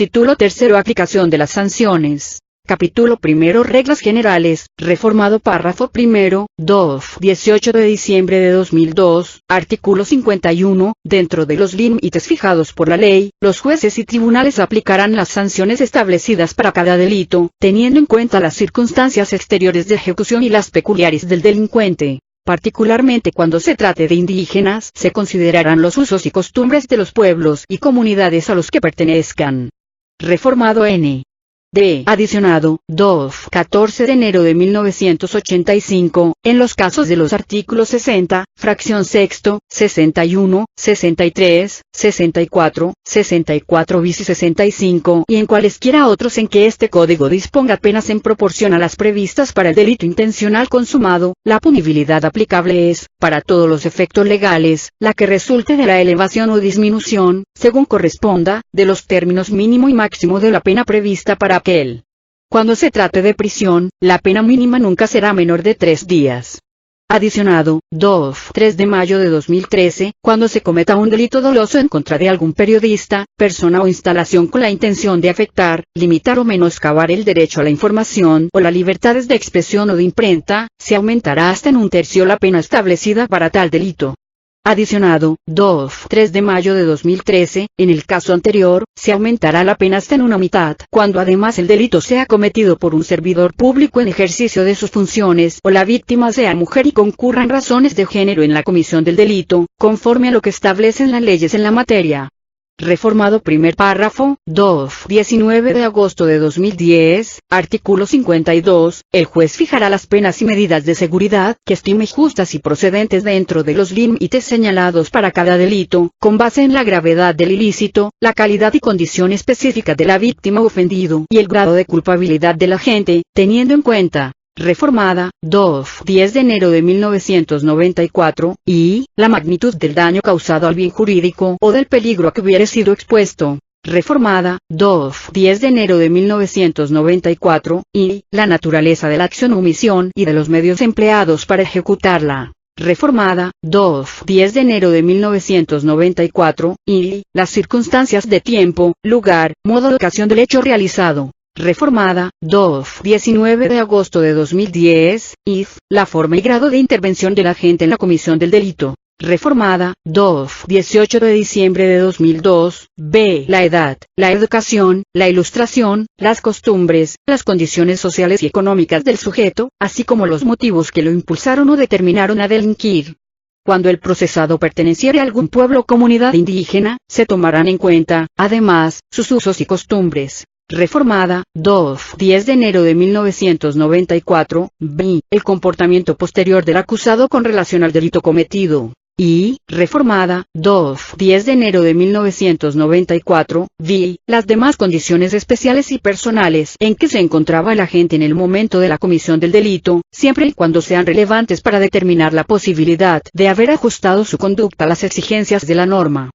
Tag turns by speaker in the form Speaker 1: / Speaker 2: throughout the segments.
Speaker 1: Título tercero. Aplicación de las sanciones. Capítulo primero. Reglas generales. Reformado párrafo primero. 2. 18 de diciembre de 2002. Artículo 51. Dentro de los límites fijados por la ley, los jueces y tribunales aplicarán las sanciones establecidas para cada delito, teniendo en cuenta las circunstancias exteriores de ejecución y las peculiares del delincuente. Particularmente cuando se trate de indígenas, se considerarán los usos y costumbres de los pueblos y comunidades a los que pertenezcan. Reformado N. D. Adicionado, 2. 14 de enero de 1985, en los casos de los artículos 60, fracción sexto, 61, 63, 64, 64 bis y 65, y en cualesquiera otros en que este código disponga penas en proporción a las previstas para el delito intencional consumado, la punibilidad aplicable es, para todos los efectos legales, la que resulte de la elevación o disminución, según corresponda, de los términos mínimo y máximo de la pena prevista para aquel. Cuando se trate de prisión, la pena mínima nunca será menor de 3 días. Adicionado, 2. 3 de mayo de 2013, cuando se cometa un delito doloso en contra de algún periodista, persona o instalación con la intención de afectar, limitar o menoscabar el derecho a la información o las libertades de expresión o de imprenta, se aumentará hasta en 1/3 la pena establecida para tal delito. Adicionado, 2. 3 de mayo de 2013, en el caso anterior, se aumentará la pena hasta en 1/2, cuando además el delito sea cometido por un servidor público en ejercicio de sus funciones o la víctima sea mujer y concurran razones de género en la comisión del delito, conforme a lo que establecen las leyes en la materia. Reformado primer párrafo, 2. 19 de agosto de 2010, artículo 52, el juez fijará las penas y medidas de seguridad que estime justas y procedentes dentro de los límites señalados para cada delito, con base en la gravedad del ilícito, la calidad y condición específica de la víctima ofendido y el grado de culpabilidad del agente, teniendo en cuenta: Reformada, 2. 10 de enero de 1994, y la magnitud del daño causado al bien jurídico o del peligro a que hubiere sido expuesto. Reformada, 2. 10 de enero de 1994, y la naturaleza de la acción o omisión y de los medios empleados para ejecutarla. Reformada, 2. 10 de enero de 1994, y las circunstancias de tiempo, lugar, modo y ocasión del hecho realizado. Reformada, 2. 19 de agosto de 2010, y la forma y grado de intervención del agente en la comisión del delito. Reformada, 2. 18 de diciembre de 2002, b. La edad, la educación, la ilustración, las costumbres, las condiciones sociales y económicas del sujeto, así como los motivos que lo impulsaron o determinaron a delinquir. Cuando el procesado perteneciere a algún pueblo o comunidad indígena, se tomarán en cuenta, además, sus usos y costumbres. Reformada, 2. 10 de enero de 1994, b. El comportamiento posterior del acusado con relación al delito cometido. Y, reformada, 2. 10 de enero de 1994, v. Las demás condiciones especiales y personales en que se encontraba el agente en el momento de la comisión del delito, siempre y cuando sean relevantes para determinar la posibilidad de haber ajustado su conducta a las exigencias de la norma.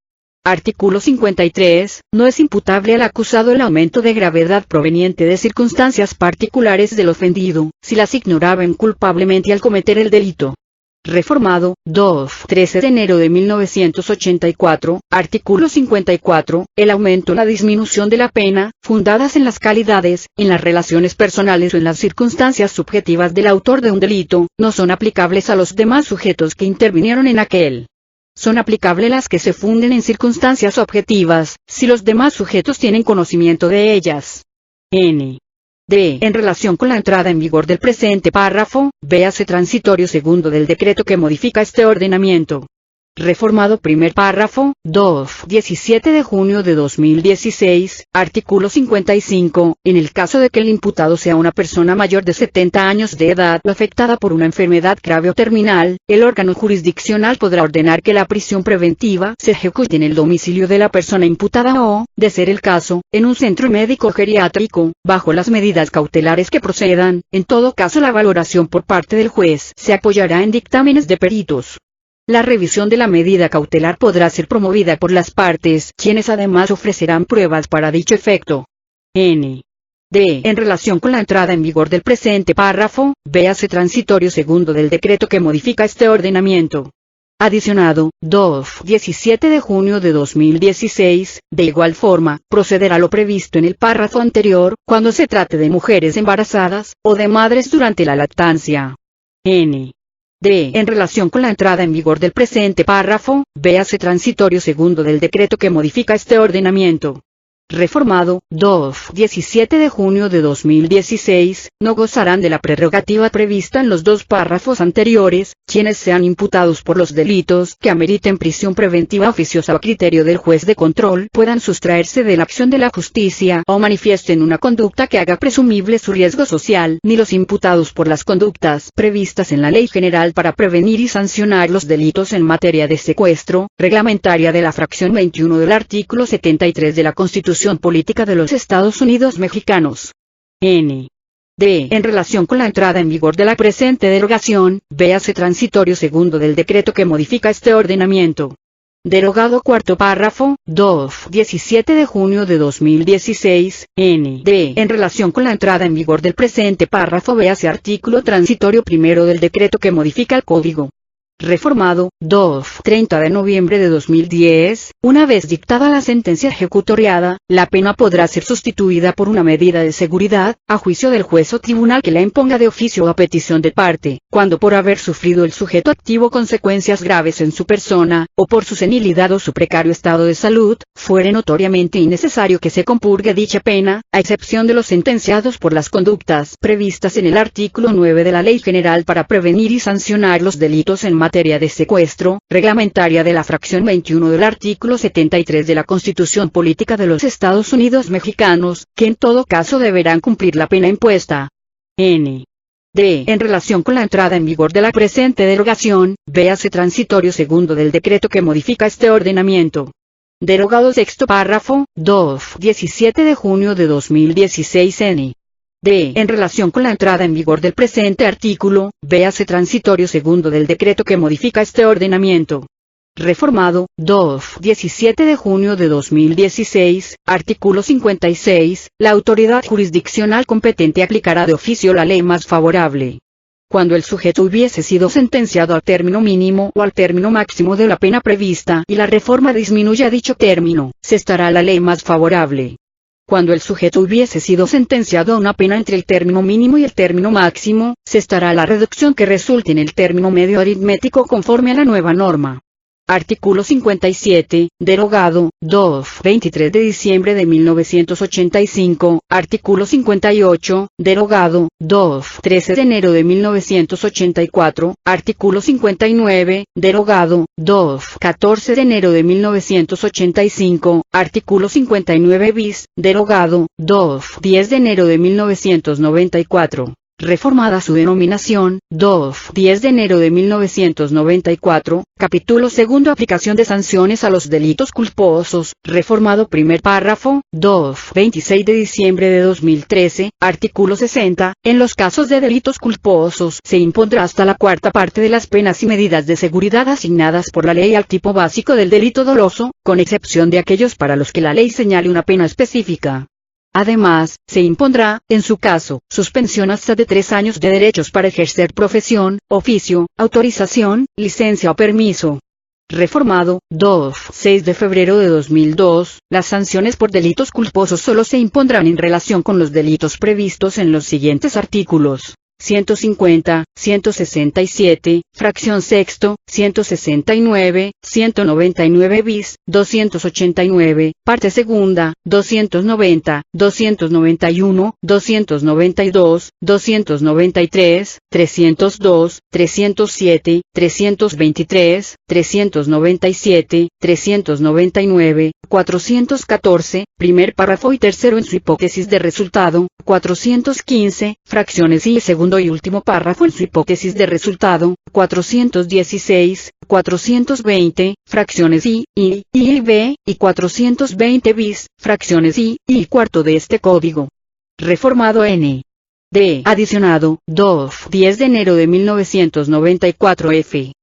Speaker 1: Artículo 53. No es imputable al acusado el aumento de gravedad proveniente de circunstancias particulares del ofendido, si las ignoraba inculpablemente al cometer el delito. Reformado, 2. 13 de enero de 1984, artículo 54, el aumento o la disminución de la pena, fundadas en las calidades, en las relaciones personales o en las circunstancias subjetivas del autor de un delito, no son aplicables a los demás sujetos que intervinieron en aquel. Son aplicables las que se funden en circunstancias objetivas, si los demás sujetos tienen conocimiento de ellas. N. D. En relación con la entrada en vigor del presente párrafo, véase transitorio segundo del decreto que modifica este ordenamiento. Reformado primer párrafo, 2. 17 de junio de 2016, artículo 55, en el caso de que el imputado sea una persona mayor de 70 años de edad o afectada por una enfermedad grave o terminal, el órgano jurisdiccional podrá ordenar que la prisión preventiva se ejecute en el domicilio de la persona imputada o, de ser el caso, en un centro médico geriátrico, bajo las medidas cautelares que procedan. En todo caso, la valoración por parte del juez se apoyará en dictámenes de peritos. La revisión de la medida cautelar podrá ser promovida por las partes, quienes además ofrecerán pruebas para dicho efecto. N. D. En relación con la entrada en vigor del presente párrafo, véase transitorio segundo del decreto que modifica este ordenamiento. Adicionado, 17 de junio de 2016, de igual forma, procederá lo previsto en el párrafo anterior, cuando se trate de mujeres embarazadas, o de madres durante la lactancia. N. D. En relación con la entrada en vigor del presente párrafo, véase transitorio segundo del decreto que modifica este ordenamiento. Reformado, 17 de junio de 2016, no gozarán de la prerrogativa prevista en los dos párrafos anteriores, quienes sean imputados por los delitos que ameriten prisión preventiva oficiosa a criterio del juez de control puedan sustraerse de la acción de la justicia o manifiesten una conducta que haga presumible su riesgo social, ni los imputados por las conductas previstas en la Ley General para prevenir y sancionar los delitos en materia de secuestro, reglamentaria de la fracción 21 del artículo 73 de la Constitución Política de los Estados Unidos Mexicanos. N. D. En relación con la entrada en vigor de la presente derogación, véase transitorio segundo del decreto que modifica este ordenamiento. Derogado cuarto párrafo, 17 de junio de 2016, N. D. En relación con la entrada en vigor del presente párrafo, véase artículo transitorio primero del decreto que modifica el Código. Reformado, 30 de noviembre de 2010, una vez dictada la sentencia ejecutoriada, la pena podrá ser sustituida por una medida de seguridad, a juicio del juez o tribunal que la imponga de oficio o a petición de parte, cuando por haber sufrido el sujeto activo consecuencias graves en su persona, o por su senilidad o su precario estado de salud, fuere notoriamente innecesario que se compurgue dicha pena, a excepción de los sentenciados por las conductas previstas en el artículo 9 de la Ley General para prevenir y sancionar los delitos en materia de secuestro, reglamentaria de la fracción 21 del artículo 73 de la Constitución Política de los Estados Unidos Mexicanos, que en todo caso deberán cumplir la pena impuesta. N. D. En relación con la entrada en vigor de la presente derogación, véase transitorio segundo del decreto que modifica este ordenamiento. Derogado sexto párrafo, 17 de junio de 2016 N. D. En relación con la entrada en vigor del presente artículo, véase transitorio segundo del decreto que modifica este ordenamiento. Reformado, 17 de junio de 2016, artículo 56, la autoridad jurisdiccional competente aplicará de oficio la ley más favorable. Cuando el sujeto hubiese sido sentenciado al término mínimo o al término máximo de la pena prevista y la reforma disminuya dicho término, se estará la ley más favorable. Cuando el sujeto hubiese sido sentenciado a una pena entre el término mínimo y el término máximo, se estará la reducción que resulte en el término medio aritmético conforme a la nueva norma. Artículo 57, derogado, 23 de diciembre de 1985, artículo 58, derogado, 13 de enero de 1984, artículo 59, derogado, 14 de enero de 1985, artículo 59 bis, derogado, 10 de enero de 1994. Reformada su denominación, 10 de enero de 1994, capítulo segundo aplicación de sanciones a los delitos culposos, reformado primer párrafo, 26 de diciembre de 2013, artículo 60, en los casos de delitos culposos se impondrá hasta la cuarta parte de las penas y medidas de seguridad asignadas por la ley al tipo básico del delito doloso, con excepción de aquellos para los que la ley señale una pena específica. Además, se impondrá, en su caso, suspensión hasta de 3 años de derechos para ejercer profesión, oficio, autorización, licencia o permiso. Reformado, 6 de febrero de 2002, las sanciones por delitos culposos solo se impondrán en relación con los delitos previstos en los siguientes artículos. 150, 167, fracción sexto, 169, 199 bis, 289, parte segunda, 290, 291, 292, 293, 302, 307, 323, 397, 399, 414, primer párrafo y tercero en su hipótesis de resultado, 415, fracciones y segundo y último párrafo en su hipótesis de resultado, 416, 420, fracciones I, y B, y 420 bis, fracciones I, y cuarto de este código. Reformado N. D. Adicionado, 10 de enero de 1994 F.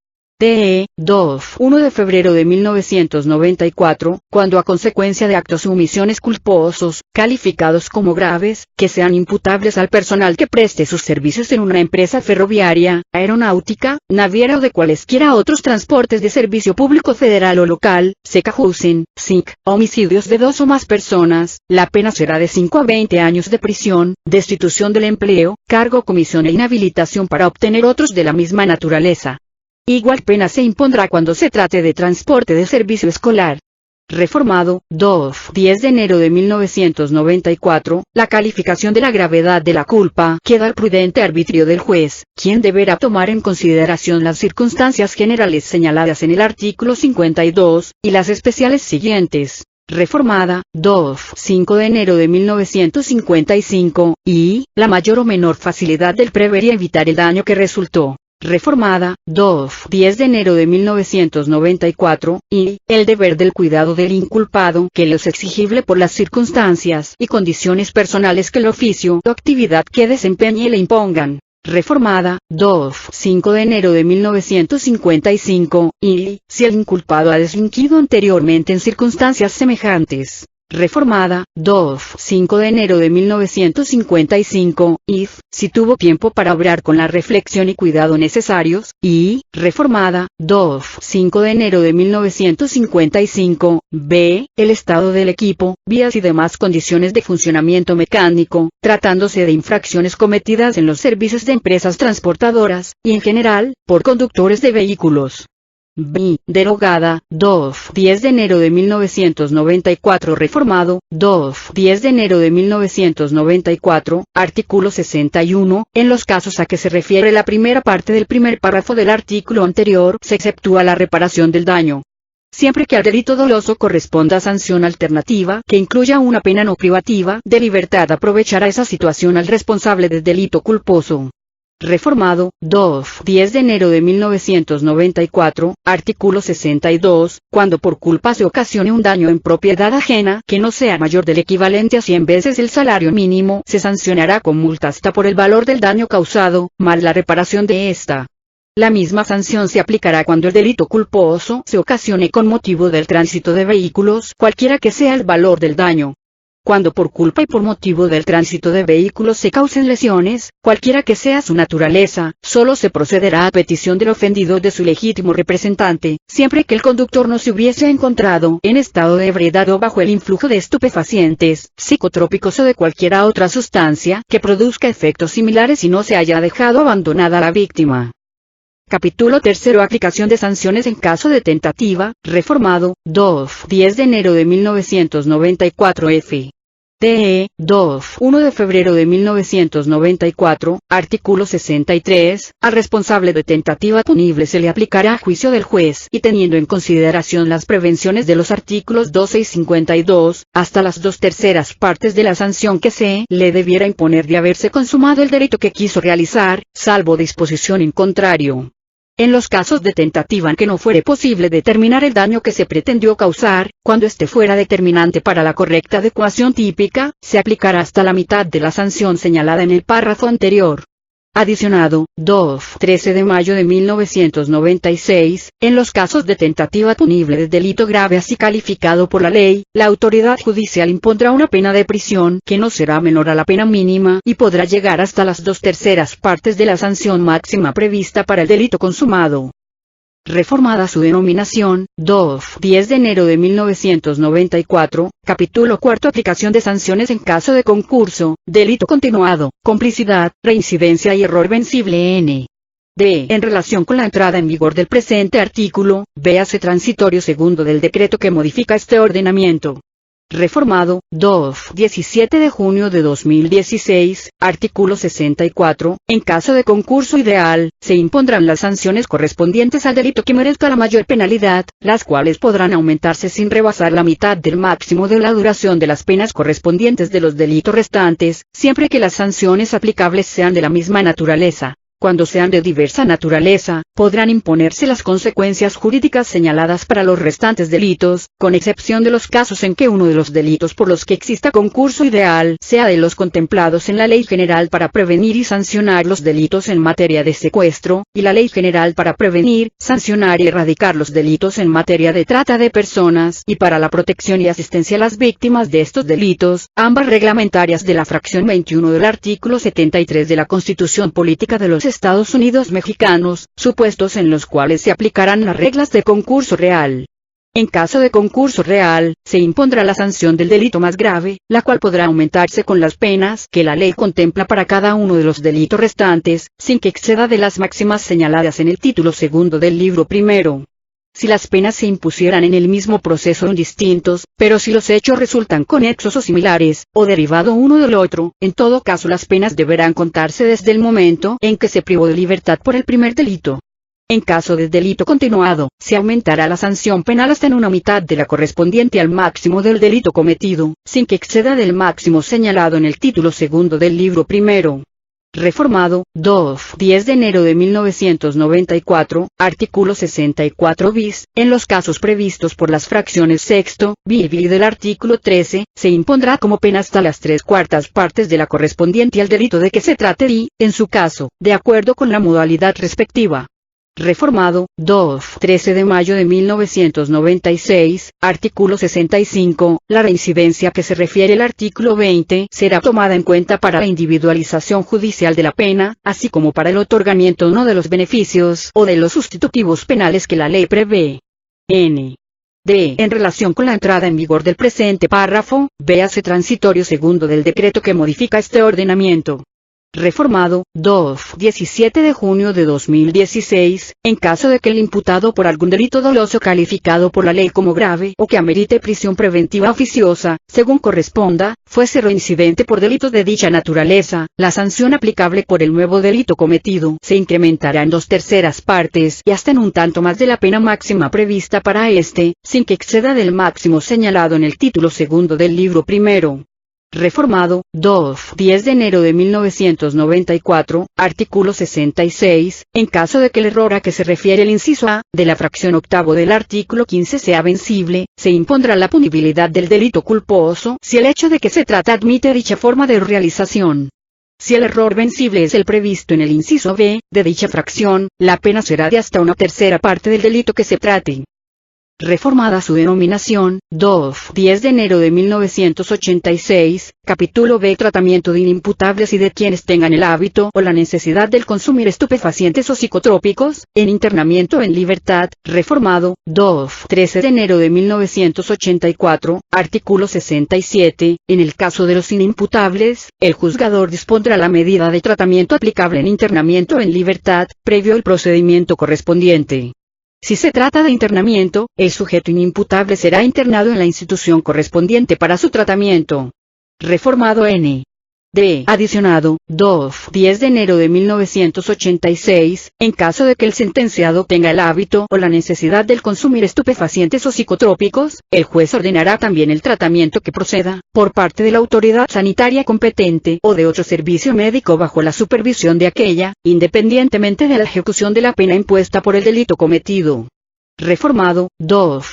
Speaker 1: TE 2. 1 de febrero de 1994, cuando a consecuencia de actos u omisiones culposos, calificados como graves, que sean imputables al personal que preste sus servicios en una empresa ferroviaria, aeronáutica, naviera o de cualesquiera otros transportes de servicio público federal o local, se cajusen, SIC, homicidios de 2 o más personas, la pena será de 5 a 20 años de prisión, destitución del empleo, cargo, comisión e inhabilitación para obtener otros de la misma naturaleza. Igual pena se impondrá cuando se trate de transporte de servicio escolar. Reformado, 2. 10 de enero de 1994, la calificación de la gravedad de la culpa queda al prudente arbitrio del juez, quien deberá tomar en consideración las circunstancias generales señaladas en el artículo 52, y las especiales siguientes. Reformada, 2. 5 de enero de 1955, y, la mayor o menor facilidad del prever y evitar el daño que resultó. Reformada, 2. 10 de enero de 1994, y, el deber del cuidado del inculpado que le es exigible por las circunstancias y condiciones personales que el oficio o actividad que desempeñe le impongan. Reformada, 2. 5 de enero de 1955, y, si el inculpado ha delinquido anteriormente en circunstancias semejantes. Reformada, 2. 5 de enero de 1955, y, si tuvo tiempo para obrar con la reflexión y cuidado necesarios, y, reformada, 2. 5 de enero de 1955, b, el estado del equipo, vías y demás condiciones de funcionamiento mecánico, tratándose de infracciones cometidas en los servicios de empresas transportadoras, y en general, por conductores de vehículos. B. Derogada, 2. 10 de enero de 1994. Reformado, 2. 10 de enero de 1994, artículo 61, en los casos a que se refiere la primera parte del primer párrafo del artículo anterior, se exceptúa la reparación del daño. Siempre que al delito doloso corresponda sanción alternativa que incluya una pena no privativa de libertad, aprovechará esa situación al responsable del delito culposo. Reformado, 2. 10 de enero de 1994, artículo 62, cuando por culpa se ocasione un daño en propiedad ajena que no sea mayor del equivalente a 100 veces el salario mínimo, se sancionará con multa hasta por el valor del daño causado, más la reparación de esta. La misma sanción se aplicará cuando el delito culposo se ocasione con motivo del tránsito de vehículos, cualquiera que sea el valor del daño. Cuando por culpa y por motivo del tránsito de vehículos se causen lesiones, cualquiera que sea su naturaleza, solo se procederá a petición del ofendido de su legítimo representante, siempre que el conductor no se hubiese encontrado en estado de ebriedad o bajo el influjo de estupefacientes, psicotrópicos o de cualquier otra sustancia que produzca efectos similares y no se haya dejado abandonada a la víctima. Capítulo 3. Aplicación de sanciones en caso de tentativa, reformado, 2. 10 de enero de 1994 f. TE 2. 1 de febrero de 1994, artículo 63, al responsable de tentativa punible se le aplicará a juicio del juez y teniendo en consideración las prevenciones de los artículos 12 y 52, hasta las 2/3 partes de la sanción que se le debiera imponer de haberse consumado el delito que quiso realizar, salvo disposición en contrario. En los casos de tentativa en que no fuere posible determinar el daño que se pretendió causar, cuando éste fuera determinante para la correcta adecuación típica, se aplicará hasta la mitad de la sanción señalada en el párrafo anterior. Adicionado, 2. 13 de mayo de 1996, en los casos de tentativa punible de delito grave así calificado por la ley, la autoridad judicial impondrá una pena de prisión que no será menor a la pena mínima y podrá llegar hasta las 2/3 partes de la sanción máxima prevista para el delito consumado. Reformada su denominación, 2. 10 de enero de 1994, capítulo 4. Aplicación de sanciones en caso de concurso, delito continuado, complicidad, reincidencia y error vencible n. D. En relación con la entrada en vigor del presente artículo, véase transitorio segundo del decreto que modifica este ordenamiento. Reformado, 2. 17 de junio de 2016, artículo 64, en caso de concurso ideal, se impondrán las sanciones correspondientes al delito que merezca la mayor penalidad, las cuales podrán aumentarse sin rebasar la mitad del máximo de la duración de las penas correspondientes de los delitos restantes, siempre que las sanciones aplicables sean de la misma naturaleza. Cuando sean de diversa naturaleza, podrán imponerse las consecuencias jurídicas señaladas para los restantes delitos, con excepción de los casos en que uno de los delitos por los que exista concurso ideal sea de los contemplados en la Ley General para prevenir y sancionar los delitos en materia de secuestro, y la Ley General para prevenir, sancionar y erradicar los delitos en materia de trata de personas y para la protección y asistencia a las víctimas de estos delitos, ambas reglamentarias de la fracción 21 del artículo 73 de la Constitución Política de los Estados Unidos Mexicanos, supuestos en los cuales se aplicarán las reglas de concurso real. En caso de concurso real, se impondrá la sanción del delito más grave, la cual podrá aumentarse con las penas que la ley contempla para cada uno de los delitos restantes, sin que exceda de las máximas señaladas en el título segundo del libro primero. Si las penas se impusieran en el mismo proceso son distintos, pero si los hechos resultan conexos o similares, o derivado uno del otro, en todo caso las penas deberán contarse desde el momento en que se privó de libertad por el primer delito. En caso de delito continuado, se aumentará la sanción penal hasta en una mitad de la correspondiente al máximo del delito cometido, sin que exceda del máximo señalado en el título segundo del libro primero. Reformado, 10 de enero de 1994, artículo 64 bis, en los casos previstos por las fracciones sexto, bi y del artículo 13, se impondrá como pena hasta las 3/4 partes de la correspondiente al delito de que se trate y, en su caso, de acuerdo con la modalidad respectiva. Reformado, 13 de mayo de 1996, artículo 65, la reincidencia a que se refiere el artículo 20 será tomada en cuenta para la individualización judicial de la pena, así como para el otorgamiento no de los beneficios o de los sustitutivos penales que la ley prevé. En relación con la entrada en vigor del presente párrafo, véase transitorio segundo del decreto que modifica este ordenamiento. Reformado, 17 de junio de 2016, en caso de que el imputado por algún delito doloso calificado por la ley como grave o que amerite prisión preventiva oficiosa, según corresponda, fuese reincidente por delitos de dicha naturaleza, la sanción aplicable por el nuevo delito cometido se incrementará en 2/3 partes y hasta en un tanto más de la pena máxima prevista para este, sin que exceda del máximo señalado en el título segundo del libro primero. Reformado, 10 de enero de 1994, artículo 66, en caso de que el error a que se refiere el inciso A, de la fracción octavo del artículo 15 sea vencible, se impondrá la punibilidad del delito culposo si el hecho de que se trata admite dicha forma de realización. Si el error vencible es el previsto en el inciso B, de dicha fracción, la pena será de hasta 1/3 parte del delito que se trate. Reformada su denominación, 10 de enero de 1986, capítulo B Tratamiento de inimputables y de quienes tengan el hábito o la necesidad del consumir estupefacientes o psicotrópicos, en internamiento en libertad, reformado, 13 de enero de 1984, artículo 67, en el caso de los inimputables, el juzgador dispondrá la medida de tratamiento aplicable en internamiento en libertad, previo el procedimiento correspondiente. Si se trata de internamiento, el sujeto inimputable será internado en la institución correspondiente para su tratamiento. Reformado adicionado, 10 de enero de 1986, en caso de que el sentenciado tenga el hábito o la necesidad del consumir estupefacientes o psicotrópicos, el juez ordenará también el tratamiento que proceda, por parte de la autoridad sanitaria competente o de otro servicio médico bajo la supervisión de aquella, independientemente de la ejecución de la pena impuesta por el delito cometido. Reformado,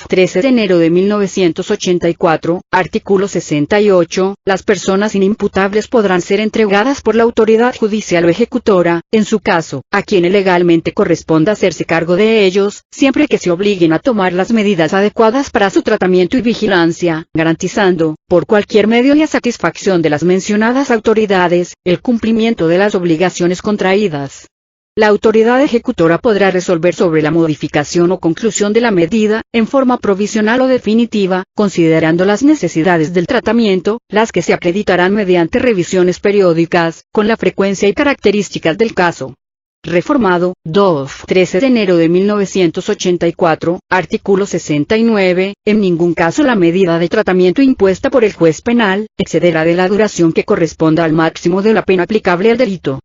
Speaker 1: 13 de enero de 1984, artículo 68, las personas inimputables podrán ser entregadas por la autoridad judicial o ejecutora, en su caso, a quien legalmente corresponda hacerse cargo de ellos, siempre que se obliguen a tomar las medidas adecuadas para su tratamiento y vigilancia, garantizando, por cualquier medio y a satisfacción de las mencionadas autoridades, el cumplimiento de las obligaciones contraídas. La autoridad ejecutora podrá resolver sobre la modificación o conclusión de la medida, en forma provisional o definitiva, considerando las necesidades del tratamiento, las que se acreditarán mediante revisiones periódicas, con la frecuencia y características del caso. Reformado, 13 de enero de 1984, artículo 69, en ningún caso la medida de tratamiento impuesta por el juez penal, excederá de la duración que corresponda al máximo de la pena aplicable al delito.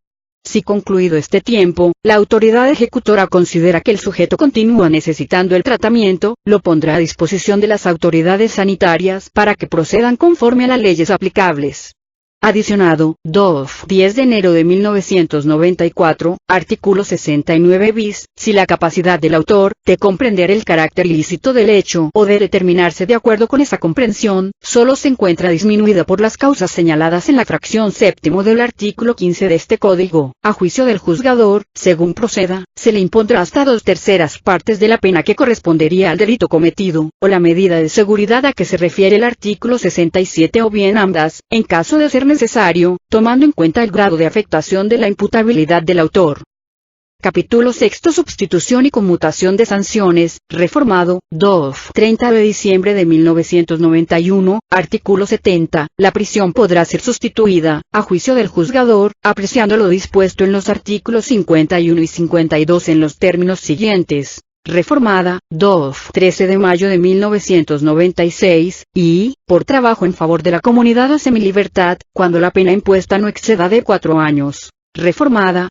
Speaker 1: Si concluido este tiempo, la autoridad ejecutora considera que el sujeto continúa necesitando el tratamiento, lo pondrá a disposición de las autoridades sanitarias para que procedan conforme a las leyes aplicables. Adicionado, 10 de enero de 1994, artículo 69 bis, si la capacidad del autor, de comprender el carácter ilícito del hecho o de determinarse de acuerdo con esa comprensión, solo se encuentra disminuida por las causas señaladas en la fracción séptimo del artículo 15 de este código, a juicio del juzgador, según proceda, se le impondrá hasta 2/3 partes de la pena que correspondería al delito cometido, o la medida de seguridad a que se refiere el artículo 67 o bien ambas, en caso de ser necesario, tomando en cuenta el grado de afectación de la imputabilidad del autor. Capítulo sexto. Sustitución y conmutación de sanciones, reformado, 30 de diciembre de 1991, artículo 70, la prisión podrá ser sustituida, a juicio del juzgador, apreciando lo dispuesto en los artículos 51 y 52 en los términos siguientes. Reformada, 13 de mayo de 1996, y, por trabajo en favor de la comunidad o semilibertad, cuando la pena impuesta no exceda de 4 años. Reformada,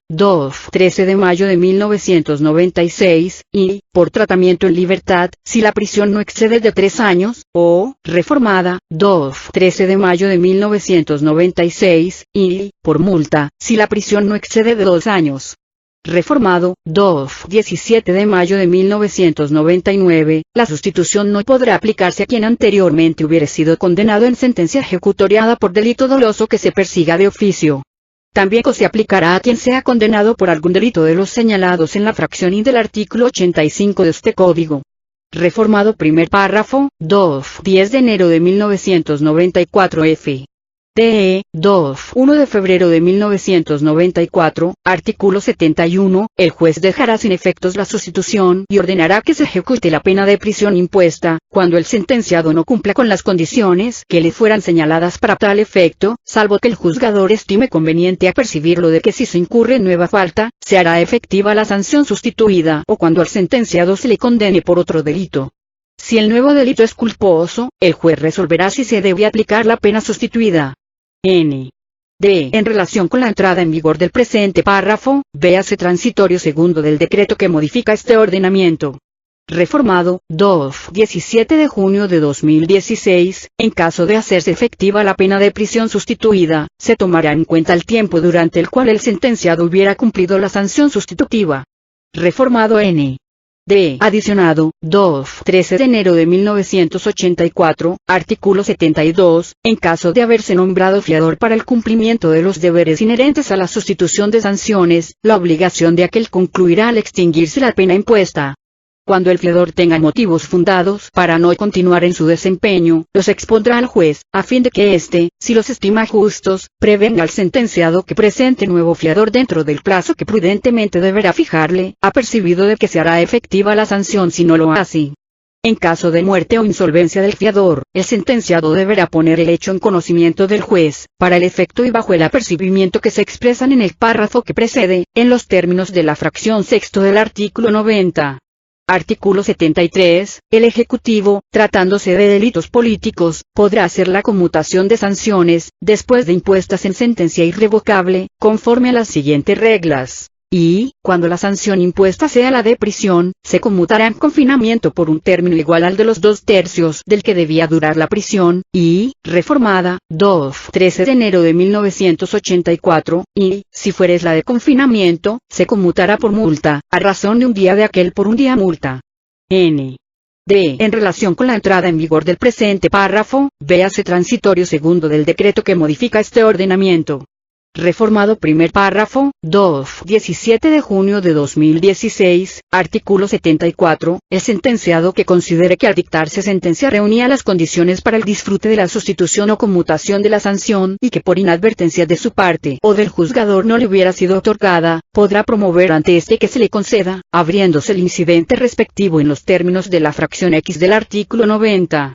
Speaker 1: 13 de mayo de 1996, y, por tratamiento en libertad, si la prisión no excede de 3 años, o, reformada, 13 de mayo de 1996, y, por multa, si la prisión no excede de 2 años. Reformado, 17 de mayo de 1999, la sustitución no podrá aplicarse a quien anteriormente hubiera sido condenado en sentencia ejecutoriada por delito doloso que se persiga de oficio. También se aplicará a quien sea condenado por algún delito de los señalados en la fracción I del artículo 85 de este código. Reformado primer párrafo, 10 de enero de 1994 f. DE, 1 de febrero de 1994, artículo 71, el juez dejará sin efectos la sustitución y ordenará que se ejecute la pena de prisión impuesta, cuando el sentenciado no cumpla con las condiciones que le fueran señaladas para tal efecto, salvo que el juzgador estime conveniente apercibirlo de que si se incurre en nueva falta, se hará efectiva la sanción sustituida o cuando al sentenciado se le condene por otro delito. Si el nuevo delito es culposo, el juez resolverá si se debe aplicar la pena sustituida. N. D. En relación con la entrada en vigor del presente párrafo, véase transitorio segundo del decreto que modifica este ordenamiento. Reformado, 17 de junio de 2016, en caso de hacerse efectiva la pena de prisión sustituida, se tomará en cuenta el tiempo durante el cual el sentenciado hubiera cumplido la sanción sustitutiva. Reformado N. D. Adicionado, 13 de enero de 1984, artículo 72, en caso de haberse nombrado fiador para el cumplimiento de los deberes inherentes a la sustitución de sanciones, la obligación de aquel concluirá al extinguirse la pena impuesta. Cuando el fiador tenga motivos fundados para no continuar en su desempeño, los expondrá al juez, a fin de que éste, si los estima justos, prevenga al sentenciado que presente nuevo fiador dentro del plazo que prudentemente deberá fijarle, apercibido de que se hará efectiva la sanción si no lo hace. En caso de muerte o insolvencia del fiador, el sentenciado deberá poner el hecho en conocimiento del juez, para el efecto y bajo el apercibimiento que se expresan en el párrafo que precede, en los términos de la fracción sexto del artículo 90. Artículo 73. El Ejecutivo, tratándose de delitos políticos, podrá hacer la conmutación de sanciones, después de impuestas en sentencia irrevocable, conforme a las siguientes reglas. Y, cuando la sanción impuesta sea la de prisión, se conmutará en confinamiento por un término igual al de los 2/3 del que debía durar la prisión, y, reformada, 13 de enero de 1984, y, si fueres la de confinamiento, se conmutará por multa, a razón de un día de aquel por un día multa. N. D. En relación con la entrada en vigor del presente párrafo, véase transitorio segundo del decreto que modifica este ordenamiento. Reformado primer párrafo, 17 de junio de 2016, artículo 74, el sentenciado que considere que al dictarse sentencia reunía las condiciones para el disfrute de la sustitución o conmutación de la sanción y que por inadvertencia de su parte o del juzgador no le hubiera sido otorgada, podrá promover ante este que se le conceda, abriéndose el incidente respectivo en los términos de la fracción X del artículo 90.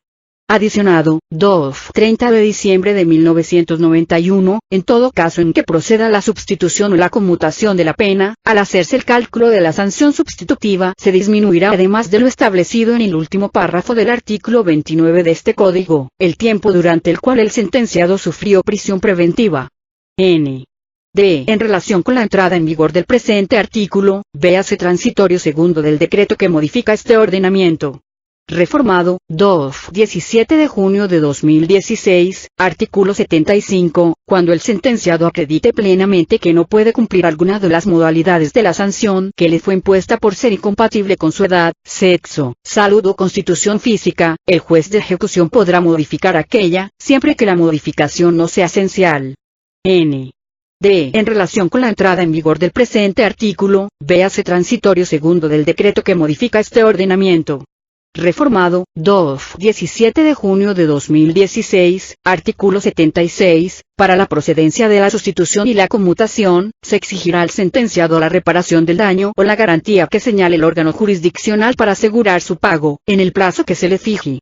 Speaker 1: Adicionado, 30 de diciembre de 1991, en todo caso en que proceda la sustitución o la conmutación de la pena, al hacerse el cálculo de la sanción sustitutiva, se disminuirá además de lo establecido en el último párrafo del artículo 29 de este código, el tiempo durante el cual el sentenciado sufrió prisión preventiva. N. D. En relación con la entrada en vigor del presente artículo, véase transitorio segundo del decreto que modifica este ordenamiento. Reformado, 17 de junio de 2016, artículo 75, cuando el sentenciado acredite plenamente que no puede cumplir alguna de las modalidades de la sanción que le fue impuesta por ser incompatible con su edad, sexo, salud o constitución física, el juez de ejecución podrá modificar aquella, siempre que la modificación no sea esencial. N. D. En relación con la entrada en vigor del presente artículo, véase transitorio segundo del decreto que modifica este ordenamiento. Reformado, 17 de junio de 2016, artículo 76, para la procedencia de la sustitución y la conmutación, se exigirá al sentenciado la reparación del daño o la garantía que señale el órgano jurisdiccional para asegurar su pago, en el plazo que se le fije.